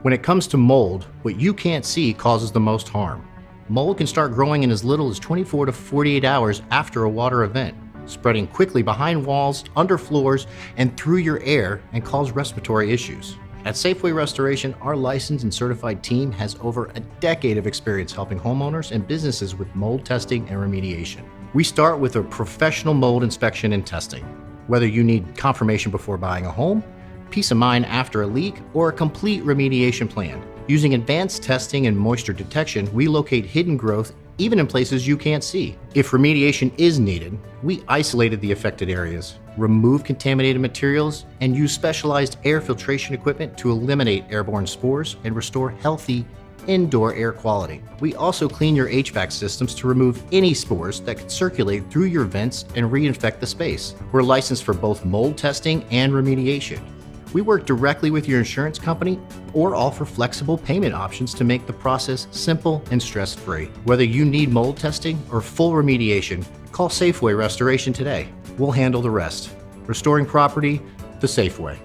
When it comes to mold, what you can't see causes the most harm. Mold can start growing in as little as 24 to 48 hours after a water event, spreading quickly behind walls, under floors, and through your air and cause respiratory issues. At Safeway Restoration, our licensed and certified team has over a decade of experience helping homeowners and businesses with mold testing and remediation. We start with a professional mold inspection and testing. Whether you need confirmation before buying a home, peace of mind after a leak, or a complete remediation plan. Using advanced testing and moisture detection, we locate hidden growth even in places you can't see. If remediation is needed, we isolated the affected areas, remove contaminated materials, and use specialized air filtration equipment to eliminate airborne spores and restore healthy indoor air quality. We also clean your HVAC systems to remove any spores that could circulate through your vents and reinfect the space. We're licensed for both mold testing and remediation. We work directly with your insurance company or offer flexible payment options to make the process simple and stress-free. Whether you need mold testing or full remediation, call Safeway Restoration today. We'll handle the rest. Restoring property the safe way.